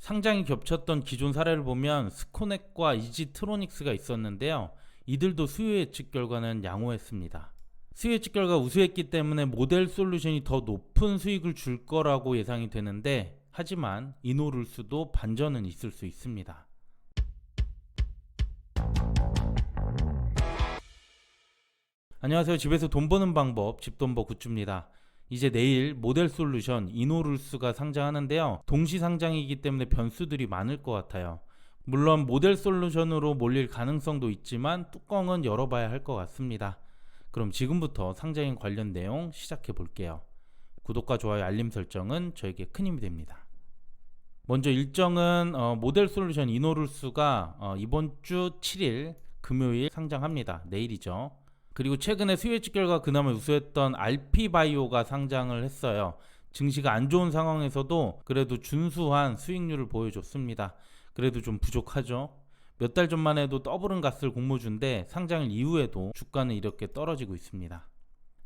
상장이 겹쳤던 기존 사례를 보면 스코넥과 이지트로닉스가 있었는데요. 이들도 수요 예측 결과는 양호했습니다. 수요 예측 결과 우수했기 때문에 모델 솔루션이 더 높은 수익을 줄 거라고 예상이 되는데, 하지만 이노룰스도 반전은 있을 수 있습니다. 안녕하세요. 집에서 돈 버는 방법, 집돈버 굿즈입니다. 이제 내일 모델 솔루션 이노룰스가 상장하는데요. 동시 상장이기 때문에 변수들이 많을 것 같아요. 물론 모델 솔루션으로 몰릴 가능성도 있지만 뚜껑은 열어봐야 할 것 같습니다. 그럼 지금부터 상장인 관련 내용 시작해 볼게요. 구독과 좋아요, 알림 설정은 저에게 큰 힘이 됩니다. 먼저 일정은 모델 솔루션 이노룰스가 이번 주 7일 금요일 상장합니다. 내일이죠. 그리고 최근에 수요 예측 결과 그나마 우수했던 RP바이오가 상장을 했어요. 증시가 안 좋은 상황에서도 그래도 준수한 수익률을 보여줬습니다. 그래도 좀 부족하죠. 몇 달 전만 해도 더블은 갔을 공모주인데 상장일 이후에도 주가는 이렇게 떨어지고 있습니다.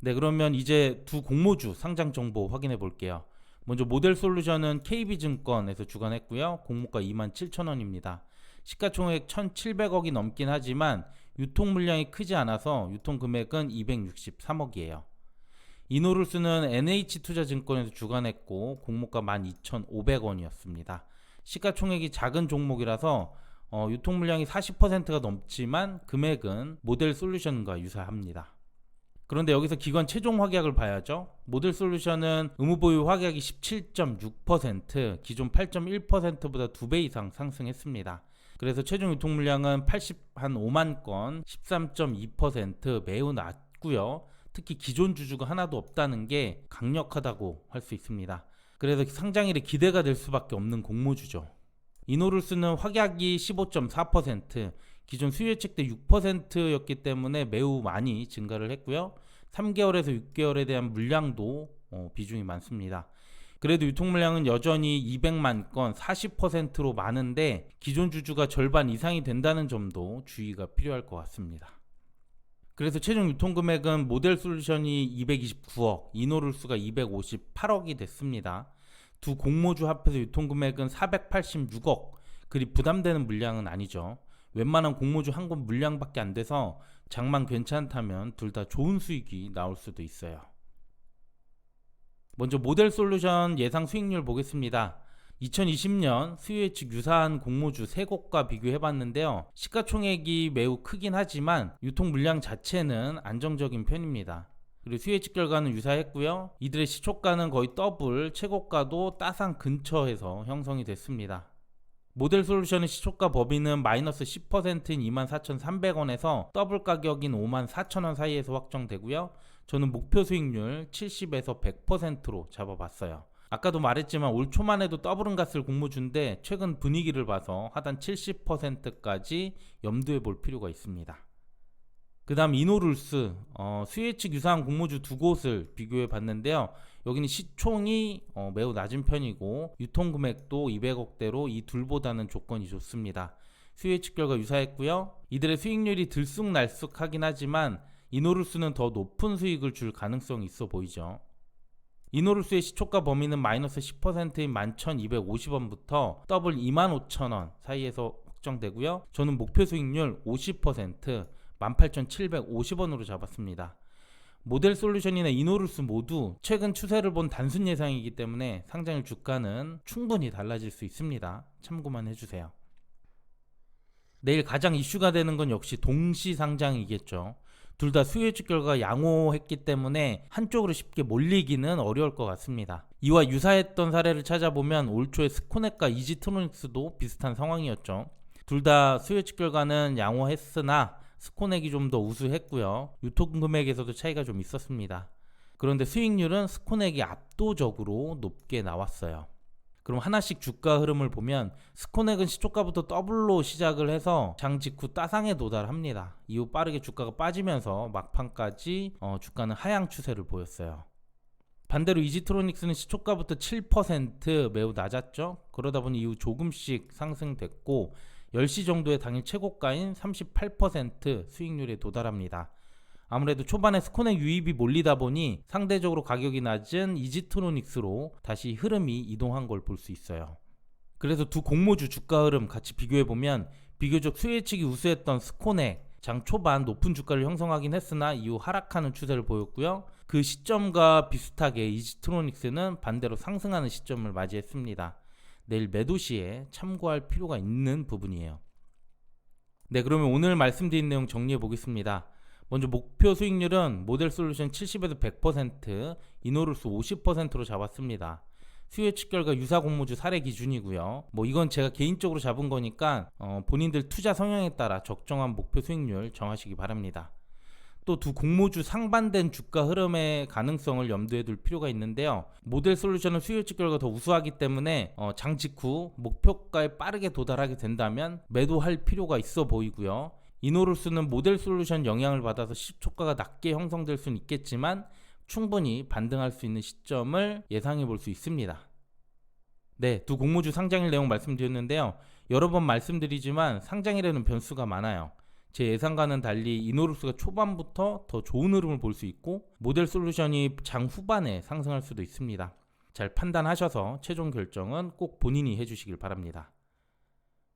네, 그러면 이제 두 공모주 상장 정보 확인해 볼게요. 먼저 모델 솔루션은 KB증권에서 주관했고요. 공모가 27,000원입니다. 시가총액 1,700억이 넘긴 하지만 유통 물량이 크지 않아서 유통 금액은 263억이에요. 이노룰스는 NH투자증권에서 주관했고 공모가 12,500원이었습니다. 시가총액이 작은 종목이라서 유통 물량이 40%가 넘지만 금액은 모델 솔루션과 유사합니다. 그런데 여기서 기관 최종 확약을 봐야죠. 모델 솔루션은 의무보유 확약이 17.6%, 기존 8.1%보다 2배 이상 상승했습니다. 그래서 최종 유통 물량은 85만 건, 13.2% 매우 낮고요. 특히 기존 주주가 하나도 없다는 게 강력하다고 할 수 있습니다. 그래서 상장일에 기대가 될 수밖에 없는 공모주죠. 이노룰스는 확약이 15.4%, 기존 수요 예측 때 6%였기 때문에 매우 많이 증가를 했고요. 3개월에서 6개월에 대한 물량도 비중이 많습니다. 그래도 유통 물량은 여전히 200만 건, 40%로 많은데 기존 주주가 절반 이상이 된다는 점도 주의가 필요할 것 같습니다. 그래서 최종 유통 금액은 모델 솔루션이 229억, 이노룰스가 258억이 됐습니다. 두 공모주 합해서 유통 금액은 486억, 그리 부담되는 물량은 아니죠. 웬만한 공모주 한 건 물량밖에 안 돼서 장만 괜찮다면 둘 다 좋은 수익이 나올 수도 있어요. 먼저 모델 솔루션 예상 수익률 보겠습니다. 2020년 수요 예측 유사한 공모주 3곳과 비교해봤는데요. 시가총액이 매우 크긴 하지만 유통 물량 자체는 안정적인 편입니다. 그리고 수요 예측 결과는 유사했고요. 이들의 시초가는 거의 더블, 최고가도 따상 근처에서 형성이 됐습니다. 모델 솔루션의 시초가 범위는 마이너스 10%인 24,300원에서 더블 가격인 54,000원 사이에서 확정되고요. 저는 목표 수익률 70에서 100%로 잡아봤어요. 아까도 말했지만 올 초만 해도 더블은 갔을 공모주인데 최근 분위기를 봐서 하단 70%까지 염두에 볼 필요가 있습니다. 그 다음 이노룰스, 수요 예측 유사한 공모주 두 곳을 비교해 봤는데요. 여기는 시총이 매우 낮은 편이고 유통 금액도 200억대로 이 둘보다는 조건이 좋습니다. 수요 예측 결과 유사했고요. 이들의 수익률이 들쑥날쑥하긴 하지만 이노룰스는 더 높은 수익을 줄 가능성이 있어 보이죠. 이노룰스의 시초가 범위는 마이너스 10%인 11,250원부터 더블 25,000원 사이에서 확정되고요. 저는 목표 수익률 50%, 18,750원으로 잡았습니다. 모델 솔루션이나 이노룰스 모두 최근 추세를 본 단순 예상이기 때문에 상장일 주가는 충분히 달라질 수 있습니다. 참고만 해주세요. 내일 가장 이슈가 되는 건 역시 동시 상장이겠죠. 둘 다 수요 예측 결과가 양호했기 때문에 한쪽으로 쉽게 몰리기는 어려울 것 같습니다. 이와 유사했던 사례를 찾아보면 올 초에 스코넥과 이지트로닉스도 비슷한 상황이었죠. 둘 다 수요 예측 결과는 양호했으나 스코넥이 좀 더 우수했고요. 유통 금액에서도 차이가 좀 있었습니다. 그런데 수익률은 스코넥이 압도적으로 높게 나왔어요. 그럼 하나씩 주가 흐름을 보면 스코넥은 시초가부터 더블로 시작을 해서 장 직후 따상에 도달합니다. 이후 빠르게 주가가 빠지면서 막판까지 주가는 하향 추세를 보였어요. 반대로 이지트로닉스는 시초가부터 7% 매우 낮았죠. 그러다 보니 이후 조금씩 상승됐고 10시 정도의 당일 최고가인 38% 수익률에 도달합니다. 아무래도 초반에 스코넥 유입이 몰리다 보니 상대적으로 가격이 낮은 이지트로닉스로 다시 흐름이 이동한 걸 볼 수 있어요. 그래서 두 공모주 주가 흐름 같이 비교해보면 비교적 수혜측이 우수했던 스코넥 장 초반 높은 주가를 형성하긴 했으나 이후 하락하는 추세를 보였고요. 그 시점과 비슷하게 이지트로닉스는 반대로 상승하는 시점을 맞이했습니다. 내일 매도 시에 참고할 필요가 있는 부분이에요. 네, 그러면 오늘 말씀드린 내용 정리해 보겠습니다. 먼저 목표 수익률은 모델솔루션 70에서 100%, 이노룰스 50%로 잡았습니다. 수혜측 결과 유사 공모주 사례 기준이고요. 이건 제가 개인적으로 잡은 거니까 본인들 투자 성향에 따라 적정한 목표 수익률 정하시기 바랍니다. 또 두 공모주 상반된 주가 흐름의 가능성을 염두에 둘 필요가 있는데요. 모델 솔루션은 수혜측 결과 더 우수하기 때문에 장 직후 목표가에 빠르게 도달하게 된다면 매도할 필요가 있어 보이고요. 이노룰스는 모델 솔루션 영향을 받아서 시초가가 낮게 형성될 수는 있겠지만 충분히 반등할 수 있는 시점을 예상해 볼 수 있습니다. 네, 두 공모주 상장일 내용 말씀드렸는데요. 여러 번 말씀드리지만 상장일에는 변수가 많아요. 제 예상과는 달리 이노룰스가 초반부터 더 좋은 흐름을 볼 수 있고 모델 솔루션이 장 후반에 상승할 수도 있습니다. 잘 판단하셔서 최종 결정은 꼭 본인이 해주시길 바랍니다.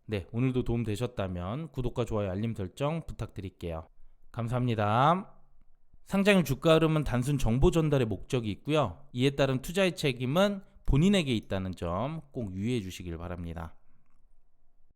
네, 오늘도 도움 되셨다면 구독과 좋아요, 알림 설정 부탁드릴게요. 감사합니다. 상장일 주가 흐름은 단순 정보 전달의 목적이 있고요. 이에 따른 투자의 책임은 본인에게 있다는 점 꼭 유의해 주시길 바랍니다.